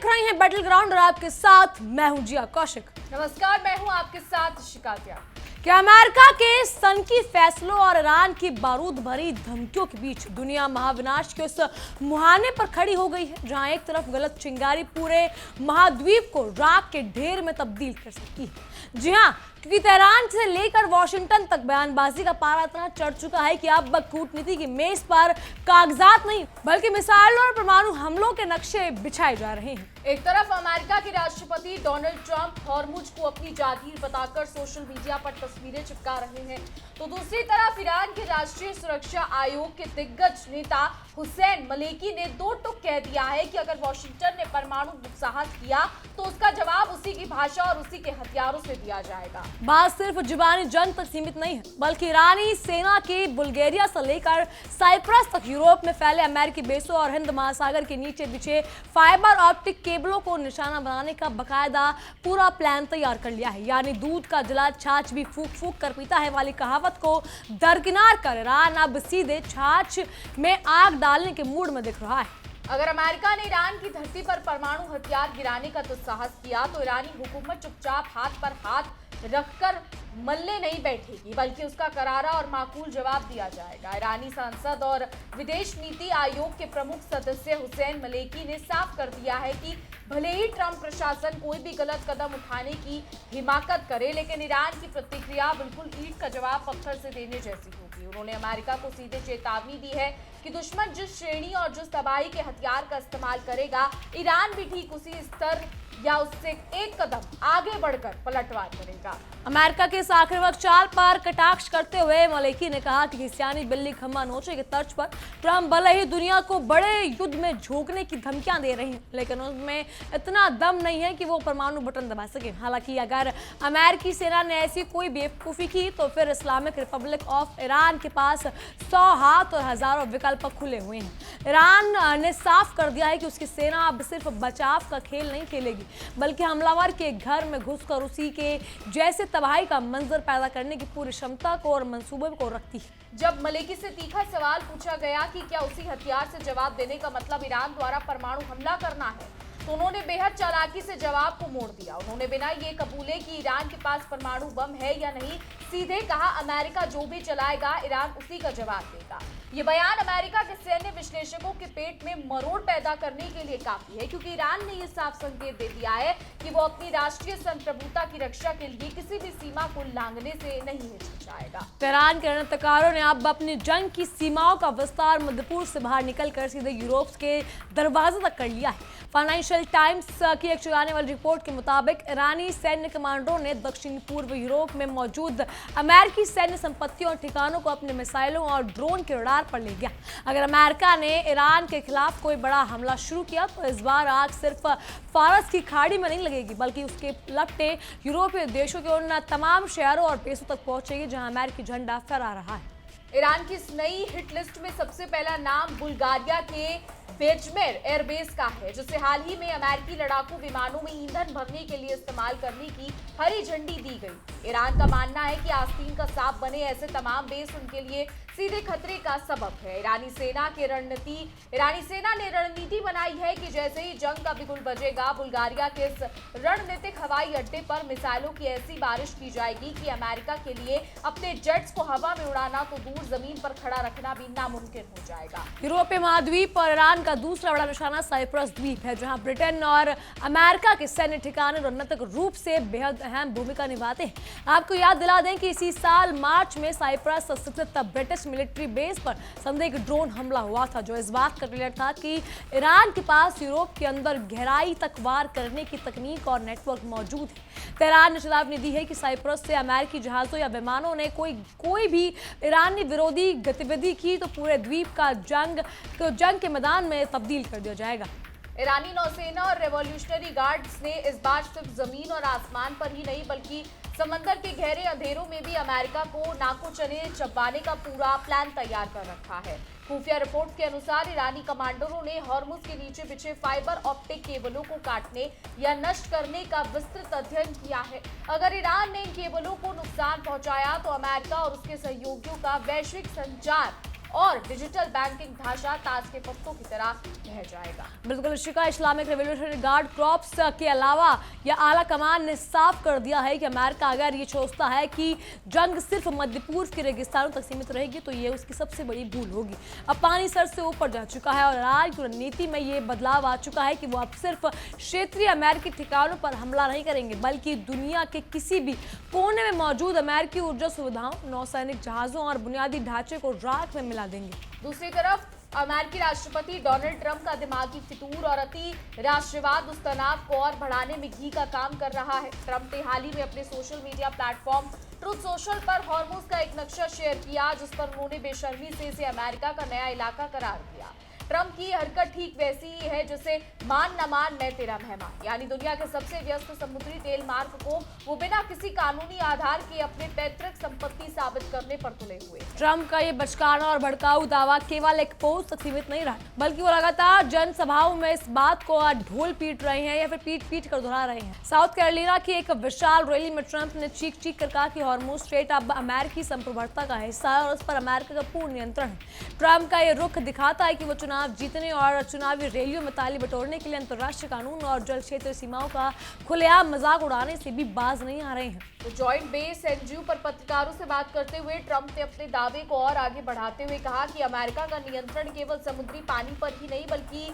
देख रहे हैं बैटल ग्राउंड और आपके साथ मैं हूं जिया कौशिक। नमस्कार, मैं हूं आपके साथ शिकातिया। क्या अमेरिका के सनकी फैसलों और ईरान की बारूद भरी धमकियों के बीच दुनिया महाविनाश के उस मुहाने पर खड़ी हो गई है जहां एक तरफ गलत चिंगारी पूरे महाद्वीप को राख के ढेर में तब्दील कर सकती है। जी हां, क्योंकि तेहरान से लेकर वॉशिंगटन तक बयानबाजी का पारा इतना चढ़ चुका है कि अब कूटनीति की मेज पर कागजात नहीं बल्कि मिसाइलों और परमाणु हमलों के नक्शे बिछाए जा रहे हैं। एक तरफ अमेरिका के राष्ट्रपति डोनाल्ड ट्रंप हॉर्मुज को अपनी जागीर बताकर सोशल मीडिया पर तस्वीरें चिपका रहे हैं, तो दूसरी तरफ ईरान के राष्ट्रीय सुरक्षा आयोग के दिग्गज नेता हुसैन मलेकी ने दो टूक कह दिया है कि अगर वॉशिंगटन ने परमाणु दुस्साहस किया तो उसका जवाब उसी की भाषा और उसी के हथियारों से दिया जाएगा। बात सिर्फ जुबानी जंग तक सीमित नहीं है बल्कि ईरानी सेना के बुल्गारिया से लेकर साइप्रस तक यूरोप में फैले अमेरिकी बेसों और हिंद महासागर के नीचे बिछे फाइबर ऑप्टिक केबलों को निशाना बनाने का बकायदा पूरा प्लान तैयार कर लिया है। यानी दूध का जला छाछ भी फूक फूक कर पीता है वाली कहावत को दरकिनार कर ईरान अब सीधे छाछ में आग डालने के मूड में दिख रहा है। अगर अमेरिका ने ईरान की धरती पर परमाणु हथियार गिराने का दुस्साहस किया तो ईरानी हुकूमत चुपचाप हाथ पर हाथ रखकर मल्ले नहीं बैठेगी बल्कि उसका करारा और माकूल जवाब दिया जाएगा। ईरानी सांसद और विदेश नीति आयोग के प्रमुख सदस्य हुसैन मलेकी ने साफ कर दिया है कि भले ही ट्रंप प्रशासन कोई भी गलत कदम उठाने की हिमाकत करे, लेकिन ईरान की प्रतिक्रिया बिल्कुल ईंट का जवाब पत्थर से देने जैसी होगी। उन्होंने अमेरिका को सीधे चेतावनी दी है कि दुश्मन जिस श्रेणी और जिस तबाही के हथियार का इस्तेमाल करेगा, ईरान भी ठीक उसी स्तर या उससे एक कदम आगे बढ़कर पलटवार करेगा। अमेरिका के इस आखिरी वक्त चाल पर कटाक्ष करते हुए मलेकी ने कहा कि सियानी बिल्ली खम्मा नोचे की तर्ज पर ट्रंप भले ही दुनिया को बड़े युद्ध में झोंकने की धमकियां दे रहे हैं, लेकिन उनमें इतना दम नहीं है कि वो परमाणु बटन दबा सके। हालांकि अगर अमेरिकी सेना ने ऐसी कोई बेवकूफ़ी की तो फिर इस्लामिक रिपब्लिक ऑफ ईरान के पास 100 हाथ और हजारों विकल्प खुले हुए हैं। ईरान ने साफ कर दिया है कि उसकी सेना अब सिर्फ बचाव का खेल नहीं खेलेगी बल्कि हमलावर के घर में घुसकर उसी के जैसे तबाही का मंजर पैदा करने की पूरी क्षमता को और मंसूबे को रखती है। जब मलेकी से तीखा सवाल पूछा गया कि क्या उसी हथियार से जवाब देने का मतलब ईरान द्वारा परमाणु हमला करना है, तो उन्होंने बेहद चालाकी से जवाब को मोड़ दिया। उन्होंने बिना ये कबूले कि ईरान के पास परमाणु बम है या नहीं, सीधे कहा अमेरिका जो भी चलाएगा ईरान उसी का जवाब देगा। ये बयान अमेरिका के सैन्य विश्लेषकों के पेट में मरोड़ पैदा करने के लिए काफी है, क्योंकि ईरान ने ये साफ संकेत दे दिया है कि वो अपनी राष्ट्रीय संप्रभुता की रक्षा के लिए किसी भी सीमा को लांघने से नहीं हिचकिचाएगा। तेहरान के रणनीतिकारों ने अब अपनी जंग की सीमाओं का विस्तार मध्यपूर्व से बाहर निकलकर सीधे यूरोप के दरवाजे तक कर लिया है। फाइनेंशियल टाइम्स की एक चुराने वाली रिपोर्ट के मुताबिक ईरानी सैन्य कमांडरों ने दक्षिण पूर्व यूरोप में मौजूद अमेरिकी सैन्य संपत्तियों और ठिकानों को अपने मिसाइलों और ड्रोन के रडार पर ले गया। अगर अमेरिका ने ईरान के खिलाफ कोई बड़ा हमला शुरू किया तो इस बार आग सिर्फ फारस की खाड़ी में नहीं लगेगी बल्कि उसके लपटे यूरोपीय देशों के उन तमाम शहरों और बेसों तक पहुंचेगी जहां अमेरिकी झंडा फहरा रहा है। ईरान की इस नई हिट लिस्ट में सबसे पहला नाम बुल्गारिया के बेजमेर एयरबेस का है, जिसे हाल ही में अमेरिकी लड़ाकू विमानों में ईंधन भरने के लिए इस्तेमाल करने की हरी झंडी दी गई। ईरान का मानना है कि आस्तीन का सांप बने ऐसे तमाम बेस उनके लिए सीधे खतरे का सबब है। ईरानी सेना ने रणनीति बनाई है कि जैसे ही जंग का बिगुल बजेगा, बुल्गारिया के इस रणनीतिक हवाई अड्डे पर मिसाइलों की ऐसी बारिश की जाएगी कि अमेरिका के लिए अपने जेट्स को हवा में उड़ाना तो दूर जमीन पर खड़ा रखना भी नामुमकिन हो जाएगा। यूरोपीय महाद्वीप और ईरान का दूसरा बड़ा निशाना साइप्रस द्वीप है, जहां ब्रिटेन और अमेरिका के सैन्य ठिकाने रणनीतिक रूप से बेहद अहम भूमिका निभाते हैं। आपको याद दिला दें कि इसी साल मार्च में साइप्रस स्थित ब्रिटिश मिलिट्री बेस पर संदिग्ध ड्रोन हमला हुआ था, जो इस बात का क्लियर था कि ईरान के पास यूरोप के अंदर गहराई तक वार करने की तकनीक और नेटवर्क मौजूद है। तेहरान ने चेतावनी दी है कि साइप्रस से अमेरिकी जहाजों या विमानों ने कोई भी ईरानी विरोधी गतिविधि की तो पूरे द्वीप का जंग के मैदान में तब्दील कर दिया जाएगा। ईरानी नौसेना और रेवोल्यूशनरी गार्ड्स ने इस बार सिर्फ जमीन और आसमान पर ही नहीं बल्कि समंदर के गहरे अंधेरों में भी अमेरिका को नाको चने चबाने का पूरा प्लान तैयार कर रखा है। खुफिया रिपोर्ट के अनुसार ईरानी कमांडरों ने हॉर्मुज के नीचे बिछे फाइबर ऑप्टिक केबलों को काटने या नष्ट करने का विस्तृत अध्ययन किया है। अगर ईरान ने इन केबलों को नुकसान पहुंचाया तो अमेरिका और उसके सहयोगियों का वैश्विक संचार और डिजिटल बैंकिंग ढांचा ताश के पत्तों की तरह रह जाएगा। बिल्कुल शिका, इस्लामिक रेवोल्यूशनरी गार्ड क्रॉप्स के अलावा या आला कमान ने साफ कर दिया है कि अमेरिका अगर ये सोचता है कि जंग सिर्फ मध्य पूर्व के रेगिस्तानों तक सीमित रहेगी तो ये उसकी सबसे बड़ी भूल होगी। अब पानी सर से ऊपर जा चुका है और ईरान की रणनीति में ये बदलाव आ चुका है कि वो अब सिर्फ क्षेत्रीय अमेरिकी ठिकानों पर हमला नहीं करेंगे बल्कि दुनिया के किसी भी कोने में मौजूद अमेरिकी ऊर्जा सुविधाओं, नौसैनिक जहाजों और बुनियादी ढांचे को राख में मिला देंगे। दूसरी तरफ अमेरिकी राष्ट्रपति डोनाल्ड ट्रंप का दिमागी फितूर और अति राष्ट्रवाद उस तनाव को और बढ़ाने में घी का काम कर रहा है। ट्रंप ने हाल ही में अपने social media platform truth social पर हॉर्मुज का एक नक्शा शेयर किया जिस पर उन्होंने बेशर्मी से इसे अमेरिका का नया इलाका करार दिया। ट्रंप की हरकत ठीक वैसी ही है जैसे मान न मान मैं तेरा मेहमान, यानी दुनिया के सबसे व्यस्त समुद्री तेल मार्ग को वो बिना किसी कानूनी आधार के अपने पैतृक संपत्ति साबित करने पर तुले हुए। ट्रंप का ये बचकाना और भड़काऊ दावा केवल एक पोस्ट तक सीमित नहीं रहा बल्कि वो लगातार जनसभाओं में इस बात को ढोल पीट रहे हैं या फिर पीट पीट कर दोहरा रहे हैं। साउथ कैरोलिना की एक विशाल रैली में ट्रंप ने चीख चीख कर कहा कि हॉर्मुज स्ट्रेट अब अमेरिकी संप्रभुता का हिस्सा है और उस पर अमेरिका का पूर्ण नियंत्रण है। ट्रंप का ये रुख दिखाता है कि वो चुनाव जीतने और चुनावी रैलियों में ताली बटोरने के लिए अंतर्राष्ट्रीय कानून और जल क्षेत्र सीमाओं का खुलेआम मजाक उड़ाने से भी बाज नहीं आ रहे हैं। तो जॉइंट बेस एनजीओ पर पत्रकारों से बात करते हुए ट्रंप ने अपने दावे को और आगे बढ़ाते हुए कहा कि अमेरिका का नियंत्रण केवल समुद्री पानी पर ही नहीं बल्कि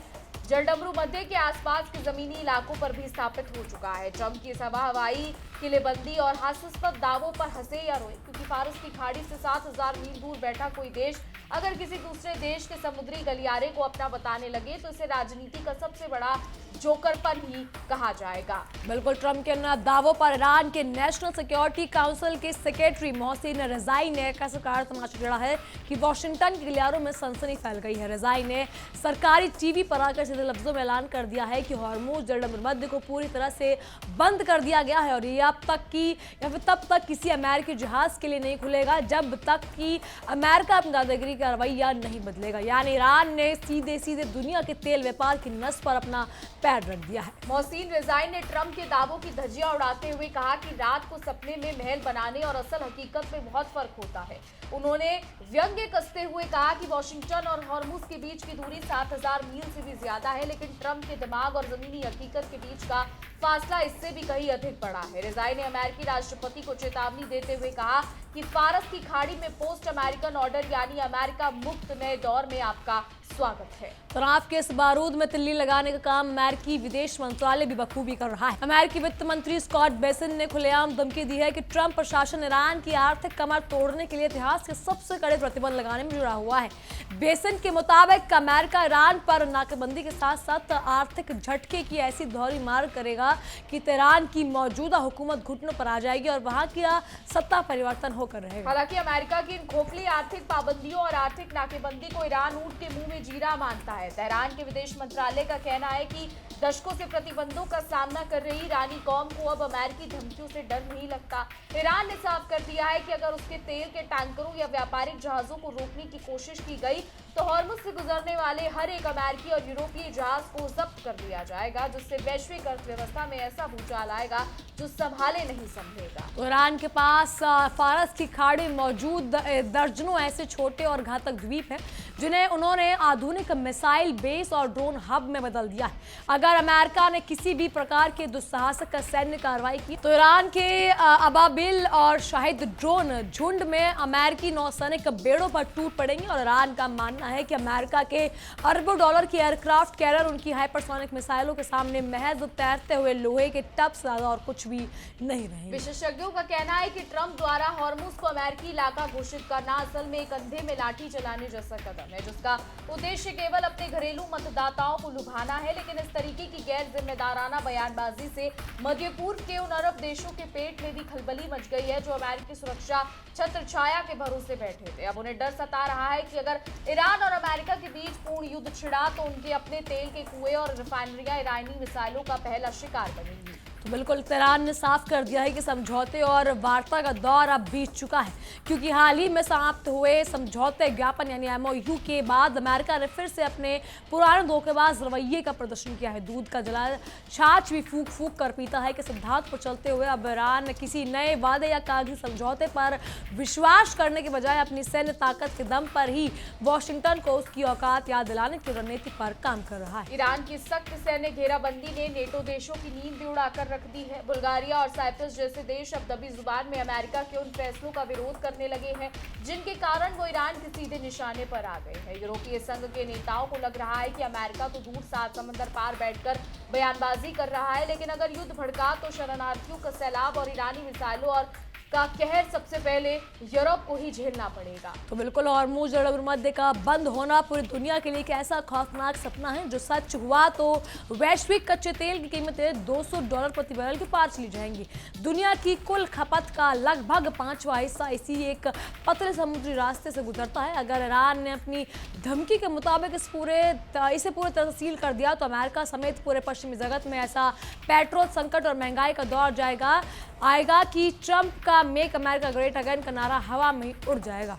जलडमरू मध्य के आसपास के जमीनी इलाकों पर भी स्थापित हो चुका है। ट्रंप की सभा हवाई किलेबंदी और हास्यास्पद दावों पर हंसे या रोए क्योंकि फारस की खाड़ी से 7000 मील दूर बैठा कोई देश अगर किसी दूसरे देश के समुद्री गलियारे को अपना बताने लगे तो इसे राजनीति का सबसे बड़ा जोकरपन ही कहा जाएगा। बिल्कुल ट्रंप के इन दावों पर ईरान के नेशनल सिक्योरिटी काउंसिल के सेक्रेटरी मोहसिन रजाई ने एक ऐसा तमाशा जड़ा है कि वॉशिंगटन के गलियारों में सनसनी फैल गई है। रजाई ने सरकारी टीवी पर आकर सीधे लफ्जों में ऐलान कर दिया है कि हॉर्मुज जलडमरू मध्य को पूरी तरह से बंद कर दिया गया है और ये अब तक की या फिर तब तक किसी अमेरिकी जहाज के लिए नहीं खुलेगा जब तक कि अमेरिका अपनी दादागिरी का रवैया नहीं बदलेगा। यानी ईरान ने सीधे सीधे दुनिया के तेल व्यापार की नस पर अपना पैर रख दिया है। मोहसिन रजाई ने ट्रंप के दावों की धज्जियां उड़ाते हुए कहा कि रात को सपने में महल बनाने और असल हकीकत में बहुत फर्क होता है। उन्होंने व्यंग्य कसते हुए कहा कि वॉशिंगटन और हॉर्मुज के बीच की दूरी 7000 मील से भी ज्यादा है लेकिन ट्रंप के दिमाग और जमीनी हकीकत के बीच का फासला इससे भी कहीं अधिक बड़ा है। रजाई ने अमेरिकी राष्ट्रपति को चेतावनी देते हुए कहा कि फारस की खाड़ी में पोस्ट अमेरिकन ऑर्डर यानी अमेरिका मुक्त नए दौर में आपका स्वागत है। तनाव के इस बारूद में तिल्ली लगाने का काम अमेरिकी विदेश मंत्रालय भी बखूबी कर रहा है। अमेरिकी वित्त मंत्री स्कॉट बेसन ने खुलेआम धमकी दी है कि ट्रंप प्रशासन ईरान की आर्थिक कमर तोड़ने के लिए इतिहास के सबसे कड़े प्रतिबंध लगाने में जुड़ा हुआ है। बेसन के मुताबिक अमेरिका ईरान पर नाकेबंदी के साथ साथ आर्थिक झटके की ऐसी दोहरी मार करेगा कि तेहरान की मौजूदा हुकूमत घुटनों पर आ जाएगी और वहां की सत्ता परिवर्तन होकर रहेगा। हालांकि अमेरिका की इन खोखली आर्थिक पाबंदियों और आर्थिक नाकेबंदी को ईरान ऊंट के मुंह में जीरा मानता है। तेहरान के विदेश मंत्रालय का कहना है कि दशकों से प्रतिबंधों का सामना कर रही ईरानी कौम को अब अमेरिकी धमकियों से डर नहीं लगता। ईरान ने साफ कर दिया है कि अगर उसके तेल के टैंकरों या व्यापारिक जहाजों को रोकने की कोशिश की गई तो हॉर्मुज से गुजरने वाले हर एक अमेरिकी और यूरोपीय जहाज को जब्त कर दिया जाएगा जिससे वैश्विक अर्थव्यवस्था में ऐसा भूचाल आएगा जो संभाले नहीं संभलेगा। तो ईरान के पास फारस की खाड़ी में मौजूद दर्जनों ऐसे छोटे और घातक द्वीप हैं जिन्हें उन्होंने आधुनिक मिसाइल बेस और ड्रोन हब में बदल दिया है। अगर अमेरिका ने किसी भी प्रकार के दुस्साहसिक सैन्य कार्रवाई की तो ईरान के अबाबिल और शाहिद ड्रोन झुंड में अमेरिकी नौसैनिक बेड़ों पर टूट पड़ेंगे और ईरान का मानना है कि अमेरिका के अरबों डॉलर की एयरक्राफ्ट कैरियर उनकी हाइपरसोनिक मिसाइलों के सामने महज तैरते हुए लोहे के टप से ज्यादा और कुछ भी नहीं रहेंगे। विशेषज्ञों का कहना है कि ट्रंप द्वारा हॉर्मुज को अमेरिकी इलाका घोषित करना असल में एक अंधे में लाठी चलाने जैसा कदम है जिसका उद्देश्य केवल अपने घरेलू मतदाताओं को लुभाना है। लेकिन इस तरीके की गैर जिम्मेदाराना बयानबाजी से मध्य पूर्व के उन अरब देशों के पेट में भी खलबली मच गई है जो अमेरिकी सुरक्षा छत्र छाया के भरोसे बैठे थे। अब उन्हें डर सता रहा है कि अगर ईरान और अमेरिका के बीच पूर्ण युद्ध छिड़ा तो उनके अपने तेल के कुएं और रिफाइनरियां ईरानी मिसाइलों का पहला शिकार बनेंगी। बिल्कुल, तेहरान ने साफ कर दिया है कि समझौते और वार्ता का दौर अब बीत चुका है, क्योंकि हाल ही में समाप्त हुए समझौते ज्ञापन यानी एमओयू के बाद अमेरिका ने फिर से अपने पुराने धोखेबाज रवैये का प्रदर्शन किया है। दूध का जला छाछ भी फूक फूक कर पीता है कि सिद्धांत पर चलते हुए अब ईरान किसी नए वादे या कागजी समझौते पर विश्वास करने के बजाय अपनी सैन्य ताकत के दम पर ही वॉशिंगटन को उसकी औकात याद दिलाने की रणनीति पर काम कर रहा है। ईरान की सख्त सैन्य घेराबंदी ने नेटो देशों की नींद भी उड़ाकर रख दी है। बुल्गारिया और साइप्रस जैसे देश अब दबी जुबान में अमेरिका के उन फैसलों का विरोध करने लगे हैं जिनके कारण वो ईरान के सीधे निशाने पर आ गए हैं। यूरोपीय संघ के नेताओं को लग रहा है कि अमेरिका तो दूर 7 समंदर पार बैठकर बयानबाजी कर रहा है, लेकिन अगर युद्ध भड़का तो शरणार्थियों का सैलाब और ईरानी मिसाइलों और का कहर सबसे पहले यूरोप को ही झेलना पड़ेगा। तो बिल्कुल, हॉर्मुज़ जल मध्य का बंद होना पूरी दुनिया के लिए एक ऐसा खौफनाक सपना है जो सच हुआ तो वैश्विक कच्चे तेल की कीमतें $200 प्रति बैरल के पार चली जाएंगी। दुनिया की कुल खपत का लगभग 5वां हिस्सा इसी एक पतले समुद्री रास्ते से गुजरता है। अगर ईरान ने अपनी धमकी के मुताबिक इसे पूरी तरह सील कर दिया तो अमेरिका समेत पूरे पश्चिमी जगत में ऐसा पेट्रोल संकट और महंगाई का दौर आएगा कि ट्रंप का मेक अमेरिका ग्रेट अगेन का नारा हवा में उड़ जाएगा।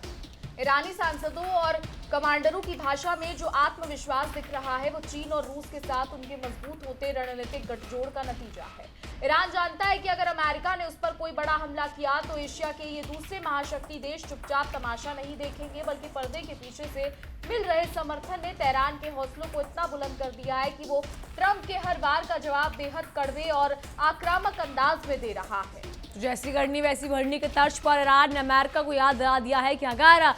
ईरानी सांसदों और कमांडरों की भाषा में जो आत्मविश्वास दिख रहा है वो चीन और रूस के साथ उनके मजबूत होते रणनीतिक गठजोड़ का नतीजा है। ईरान जानता है कि अगर अमेरिका ने उस पर कोई बड़ा हमला किया तो एशिया के ये दूसरे महाशक्ति देश चुपचाप तमाशा नहीं देखेंगे, बल्कि पर्दे के पीछे से मिल रहे समर्थन ने तेहरान के हौसलों को इतना बुलंद कर दिया है कि वो ट्रंप के हर बार का जवाब बेहद कड़वे और आक्रामक अंदाज में दे रहा है। तो जैसी करनी वैसी भरनी के तर्ज पर ईरान ने अमेरिका को याद दिला दिया है कि अगर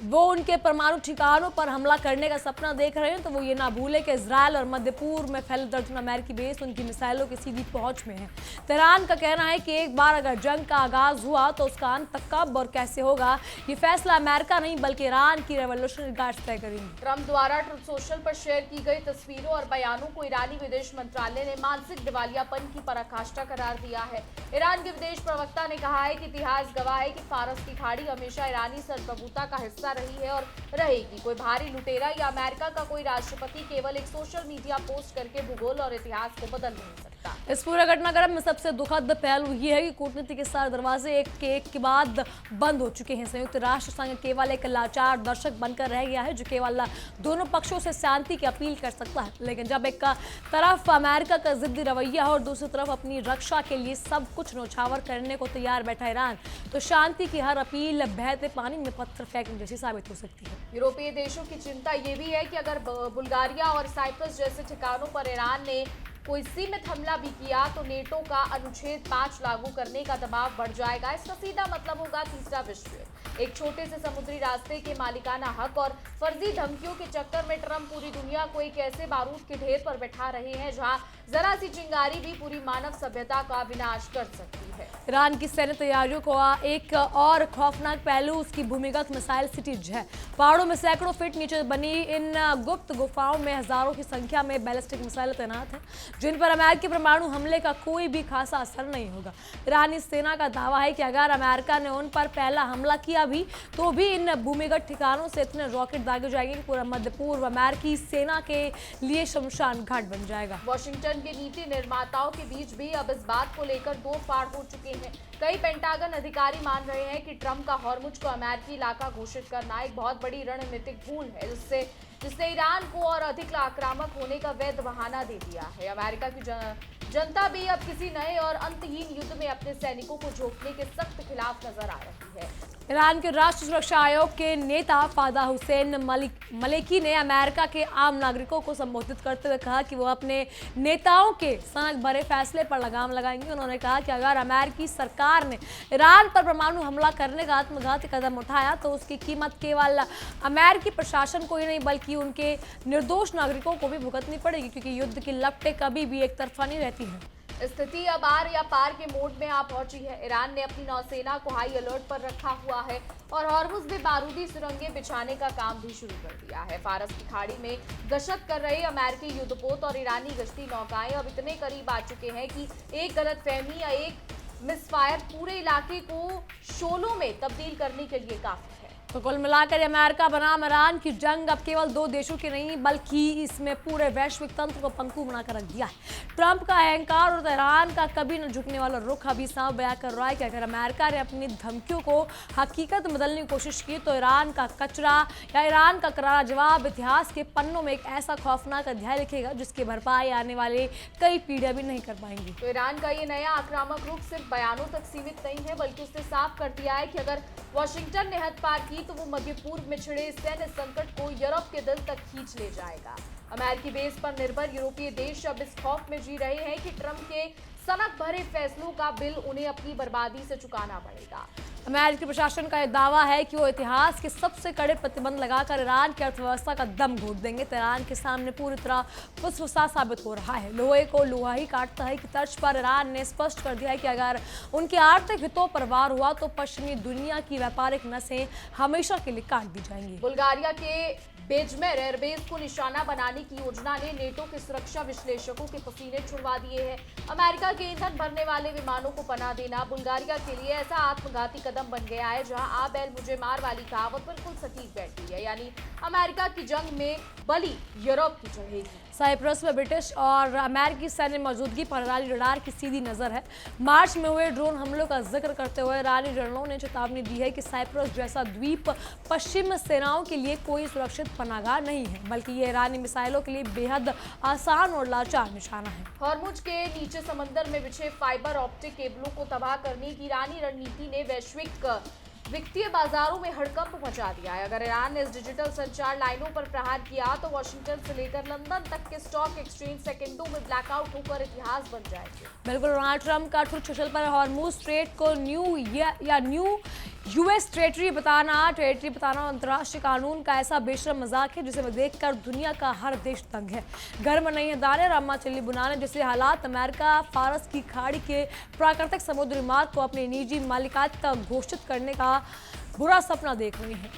वो उनके परमाणु ठिकानों पर हमला करने का सपना देख रहे हैं तो वो ये ना भूले कि इजराइल और मध्य पूर्व में फैले दर्जनों अमेरिकी बेस उनकी मिसाइलों की सीधी पहुंच में है। तेहरान का कहना है कि एक बार अगर जंग का आगाज हुआ तो उसका अंत कब और कैसे होगा ये फैसला अमेरिका नहीं बल्कि ईरान की रेवोल्यूशनरी गार्ड्स तय करेंगी। ट्रंप द्वारा ट्रुथ सोशल पर शेयर की गई तस्वीरों और बयानों को ईरानी विदेश मंत्रालय ने मानसिक दिवालियापन की पराकाष्ठा करार दिया है। ईरान के विदेश प्रवक्ता ने कहा है कि इतिहास गवाह है कि फारस की खाड़ी हमेशा ईरानी सरप्रभुता का हिस्सा रही है और रहेगी। कोई भारी लुटेरा या अमेरिका का कोई राष्ट्रपति केवल एक सोशल मीडिया पोस्ट करके भूगोल और इतिहास को बदल नहीं सकता। इस पूरे घटनाक्रम में सबसे दुखद पहलू ये है कि कूटनीति के सारे दरवाजे एक के बाद बंद हो चुके हैं। संयुक्त राष्ट्र संघ केवल एक लाचार दर्शक बनकर रह गया है जो केवल दोनों पक्षों से शांति की अपील कर सकता है। लेकिन जब एक तरफ अमेरिका का जिद्दी रवैया और दूसरी तरफ अपनी रक्षा के लिए सब कुछ न्यौछावर करने को तैयार बैठा ईरान, तो शांति की हर अपील बहते पानी में पत्थर फेंकने जैसी साबित हो सकती है। यूरोपीय देशों की चिंता ये भी है कि अगर बुल्गारिया और साइप्रस जैसे ठिकानों पर ईरान ने कोई सीमित हमला भी किया तो नेटो का अनुच्छेद 5 लागू करने का दबाव बढ़ जाएगा। इसका सीधा मतलब होगा तीसरा विश्व युद्ध। एक छोटे से समुद्री रास्ते के मालिकाना हक और फर्जी धमकियों के चक्कर में ट्रंप पूरी दुनिया को एक ऐसे बारूद के ढेर पर बैठा रहे हैं जहां जरा सी चिंगारी भी पूरी मानव सभ्यता का विनाश कर सकती है। ईरान की सैन्य तैयारियों को एक और खौफनाक पहलू उसकी भूमिगत मिसाइल सिटीज है। पहाड़ों में सैकड़ों फीट नीचे बनी इन गुप्त गुफाओं में हजारों की संख्या में बैलिस्टिक मिसाइल तैनात हैं जिन पर अमेरिकी परमाणु हमले का कोई भी खासा असर नहीं होगा। ईरानी सेना का दावा है कि अगर अमेरिका ने उन पर पहला हमला किया भी तो भी इन भूमिगत ठिकानों से इतने रॉकेट दागे जाएंगे कि पूरा मध्य पूर्व अमेरिकी सेना के लिए शमशान घाट बन जाएगा। वॉशिंगटन के नीति निर्माताओं के बीच भी अब इस बात को लेकर दो फाड़ हो चुके हैं। कई पेंटागन अधिकारी मान रहे हैं कि ट्रंप का हॉर्मुज को अमेरिकी इलाका घोषित करना एक बहुत बड़ी रणनीतिक भूल है जिससे ईरान को और अधिक आक्रामक होने का वैध बहाना दे दिया है। अमेरिका की जनता भी अब किसी नए और अंतहीन युद्ध में अपने सैनिकों को झोंकने के सख्त खिलाफ नजर आ रही है। ईरान के राष्ट्रीय सुरक्षा आयोग के नेता फादा हुसैन मलेकी ने अमेरिका के आम नागरिकों को संबोधित करते हुए कहा कि वो अपने नेताओं के सनक भरे फैसले पर लगाम लगाएंगे। उन्होंने कहा कि अगर अमेरिकी सरकार ने ईरान पर परमाणु हमला करने का आत्मघाती कदम उठाया तो उसकी कीमत केवल अमेरिकी प्रशासन को ही नहीं बल्कि उनके निर्दोष नागरिकों को भी भुगतनी पड़ेगी, क्योंकि युद्ध की लपटें कभी भी एक तरफा नहीं रहती हैं। स्थिति अब आर या पार के मोड में आ पहुंची है। ईरान ने अपनी नौसेना को हाई अलर्ट पर रखा हुआ है और हॉर्मुज में बारूदी सुरंगें बिछाने का काम भी शुरू कर दिया है। फारस की खाड़ी में गश्त कर रहे अमेरिकी युद्धपोत और ईरानी गश्ती नौकाएं अब इतने करीब आ चुके हैं कि एक गलतफहमी या एक मिसफायर पूरे इलाके को शोलों में तब्दील करने के लिए काफी है। तो कुल मिलाकर अमेरिका बनाम ईरान की जंग अब केवल दो देशों की नहीं बल्कि इसमें पूरे वैश्विक तंत्र को पंखु बनाकर रख दिया है। ट्रंप का अहंकार और ईरान का कभी न झुकने वाला रुख अभी साफ बयां कर रहा है कि अगर अमेरिका ने अपनी धमकियों को हकीकत में बदलने की कोशिश की तो ईरान का कचरा या ईरान का करारा जवाब इतिहास के पन्नों में एक ऐसा खौफनाक अध्याय लिखेगा जिसकी भरपाई आने वाले कई पीढ़ियां भी नहीं कर पाएंगी। तो ईरान का ये नया आक्रामक रुख सिर्फ बयानों तक सीमित नहीं है बल्कि उसने साफ कर दिया है कि अगर वॉशिंगटन ने हद पार की तो वो मध्य पूर्व में छिड़े सैन्य संकट को यूरोप के दिल तक खींच ले जाएगा। अमेरिकी बेस पर निर्भर यूरोपीय देश अब इस खौफ में जी रहे हैं कि ट्रंप के सनक भरे फैसलों का बिल उन्हें अपनी बर्बादी से चुकाना पड़ेगा। अमेरिकी प्रशासन का यह दावा है कि वो इतिहास के सबसे कड़े प्रतिबंध लगाकर ईरान की अर्थव्यवस्था का दम घोट देंगे। तो ईरान के सामने पूरी तरह फुसफुसा साबित हो रहा है। लोहे को लोहा ही काटता है की तर्ज पर ईरान ने स्पष्ट कर दिया है कि अगर उनके आर्थिक हितों पर वार हुआ तो पश्चिमी दुनिया की व्यापारिक नसें हमेशा के लिए काट दी जाएंगी। बुल्गारिया के बेजमेर एयरबेस को निशाना बनाने की योजना ने नेटो के सुरक्षा विश्लेषकों के पसीने छुड़वा दिए हैं। अमेरिका के ईंधन भरने वाले विमानों को पनाह देना बुल्गारिया के लिए ऐसा आत्मघाती कदम बन गया है जहां आ बैल मुझे मार वाली कहावत बिल्कुल सटीक बैठती है। यानी अमेरिका की जंग में बलि यूरोप की चढ़ेगी। साइप्रस में ब्रिटिश और अमेरिकी सैन्य मौजूदगी पर ईरानी रडार की सीधी नजर है। मार्च में हुए ड्रोन हमलों का जिक्र करते हुए ईरानी जनरलों ने चेतावनी दी है कि साइप्रस जैसा द्वीप पश्चिम सेनाओं के लिए कोई सुरक्षित पनाहगाह नहीं है बल्कि ये ईरानी मिसाइलों के लिए बेहद आसान और लाचार निशाना है। हॉर्मुज के नीचे समंदर में बिछे फाइबर ऑप्टिक केबलों को तबाह करने की ईरानी रणनीति ने वैश्विक वित्तीय बाजारों में हड़कंप मचा दिया है। अगर ईरान ने इस डिजिटल संचार लाइनों पर प्रहार किया तो वॉशिंगटन से लेकर लंदन तक के स्टॉक एक्सचेंज सेकंडों में ब्लैकआउट होकर इतिहास बन जाएंगे। बिल्कुल, डोनाल्ड ट्रंप का ट्रुथ सोशल पर हॉर्मुज स्ट्रेट को न्यू यूएस टेरिटरी बताना अंतर्राष्ट्रीय कानून का ऐसा बेशरम मजाक है जिसे देखकर दुनिया का हर देश तंग है। घर में नहीं है दाने और अम्मा चिल्ली बुनाने जैसे हालात अमेरिका फारस की खाड़ी के प्राकृतिक समुद्री मार्ग को अपनी निजी मालिकात का घोषित करने का बुरा सपना देख रहे हैं।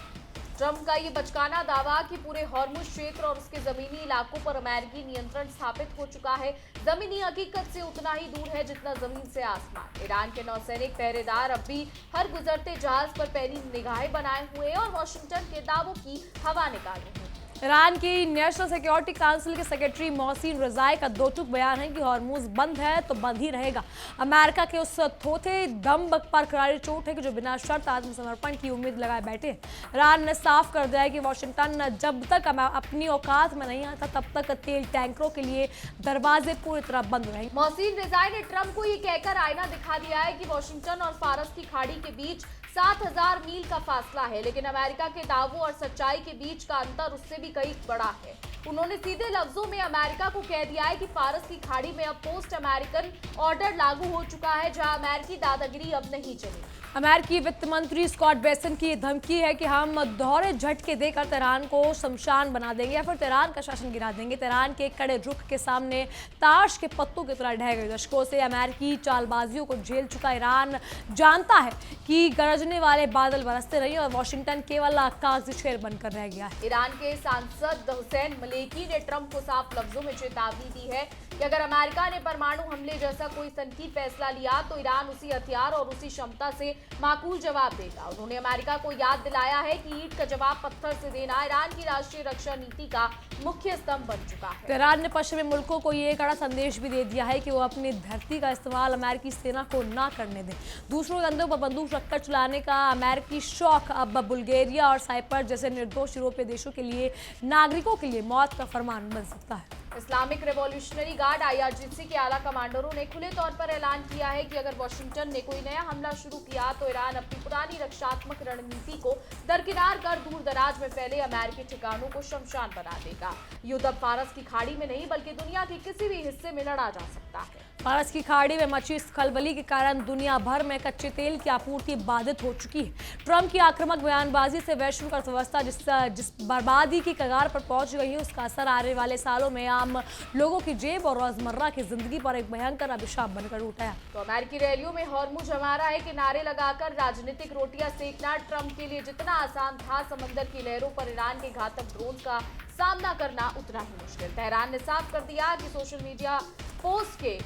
ट्रंप का ये बचकाना दावा कि पूरे हॉर्मुज क्षेत्र और उसके जमीनी इलाकों पर अमेरिकी नियंत्रण स्थापित हो चुका है जमीनी हकीकत से उतना ही दूर है जितना जमीन से आसमान। ईरान के नौसैनिक पहरेदार अब भी हर गुजरते जहाज पर पैनी निगाहें बनाए हुए और वॉशिंगटन के दावों की हवा निकाल रहे हैं। ईरान की नेशनल सिक्योरिटी काउंसिल के सेक्रेटरी मोहसिन रजाई का दो टूक बयान है कि हॉर्मुज बंद है तो बंद ही रहेगा। अमेरिका के उस थोथे दम पर करारी चोट है कि जो बिना शर्त आत्मसमर्पण की उम्मीद लगाए बैठे हैं। ईरान ने साफ कर दिया है कि वॉशिंगटन जब तक अपनी औकात में नहीं आता तब तक तेल टैंकरों के लिए दरवाजे पूरी तरह बंद रहेंगे। मोहसिन रजाई ने ट्रंप को ये कहकर आईना दिखा दिया है कि वॉशिंगटन और फारस की खाड़ी के बीच 7000 मील का फासला है लेकिन अमेरिका के दावों और सच्चाई के बीच का अंतर उससे भी कहीं बड़ा है। उन्होंने सीधे लफ्जों में अमेरिका को कह दिया है कि फारस की खाड़ी में अब पोस्ट अमेरिकन ऑर्डर लागू हो चुका है जहां अमेरिकी दादागिरी अब नहीं चलेगी। अमेरिकी वित्त मंत्री स्कॉट बेसन की धमकी है कि हम दोहरे झटके देकर तेहरान को शमशान बना देंगे या फिर तेहरान का शासन गिरा देंगे। तेहरान के कड़े रुख के सामने ताश के पत्तों की तरह ढह गए। दशकों से अमेरिकी चालबाजियों को झेल चुका ईरान जानता है कि गरजने वाले बादल बरसते नहीं और वॉशिंगटन केवल कागजी शेर बनकर रह गया है। ईरान के सांसद हुसैन मलेकी ने ट्रंप को साफ लफ्जों में चेतावनी दी है कि अगर अमेरिका ने परमाणु हमले जैसा कोई संकीर्ण फैसला लिया तो ईरान उसी हथियार और उसी क्षमता से माकूल जवाब देगा। उन्होंने अमेरिका को याद दिलाया है कि ईंट का जवाब पत्थर से देना ईरान की राष्ट्रीय रक्षा नीति का मुख्य स्तंभ बन चुका है। ईरान ने पश्चिमी मुल्कों को ये कड़ा संदेश भी दे दिया है कि वो अपनी धरती का इस्तेमाल अमेरिकी सेना को ना करने दें। दूसरों के कंधों पर बंदूक रखकर चलाने का अमेरिकी शौक अब बुल्गारिया और साइप्रस जैसे निर्दोष यूरोपीय देशों के लिए नागरिकों के लिए मौत का फरमान बन सकता है। इस्लामिक रिवॉल्यूशनरी गार्ड IRGC के आला कमांडरों ने खुले तौर पर ऐलान किया है कि अगर वॉशिंगटन ने कोई नया हमला शुरू किया तो ईरान अपनी पुरानी रक्षात्मक रणनीति को दरकिनार कर दूर दराज में फैले अमेरिकी ठिकानों को शमशान बना देगा। युद्ध अब फारस की खाड़ी में नहीं बल्कि दुनिया के किसी भी हिस्से में लड़ा जा सकता है। फारस की खाड़ी में मची इस खलबली के कारण दुनिया भर में कच्चे तेल की आपूर्ति बाधित हो चुकी है। ट्रंप की आक्रामक बयानबाजी से वैश्विक अर्थव्यवस्था जिस बर्बादी की कगार पर पहुंच गई है उसका असर आने वाले सालों में आम लोगों की जेब और रोजमर्रा की जिंदगी पर एक भयंकर अभिशाप बनकर उठा है। तो अमेरिकी रैलियों में हॉर्मुज हमारा है कि नारे लगाकर राजनीतिक रोटियां सेकना ट्रंप के लिए जितना आसान था समंदर की लहरों पर ईरान के घातक ड्रोन का सामना करना उतना ही मुश्किल। तेहरान ने साफ कर दिया कि सोशल मीडिया पोस्ट के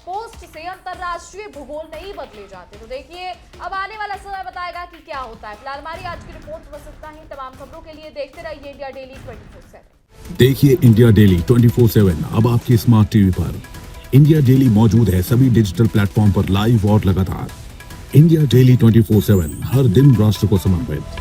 पोस्ट से अंतरराष्ट्रीय भूगोल नहीं बदले जाते। तो देखिए अब आने वाला समय बताएगा कि क्या होता है। फिलहाल हमारी आज की रिपोर्ट बस इतना ही। तमाम खबरों के लिए देखते रहिए इंडिया डेली 24/7। देखिए इंडिया डेली 24/7 अब आपके स्मार्ट टीवी पर। इंडिया डेली मौजूद है सभी डिजिटल प्लेटफॉर्म पर लाइव और लगातार। इंडिया डेली 24/7 हर दिन राष्ट्र को समर्पित।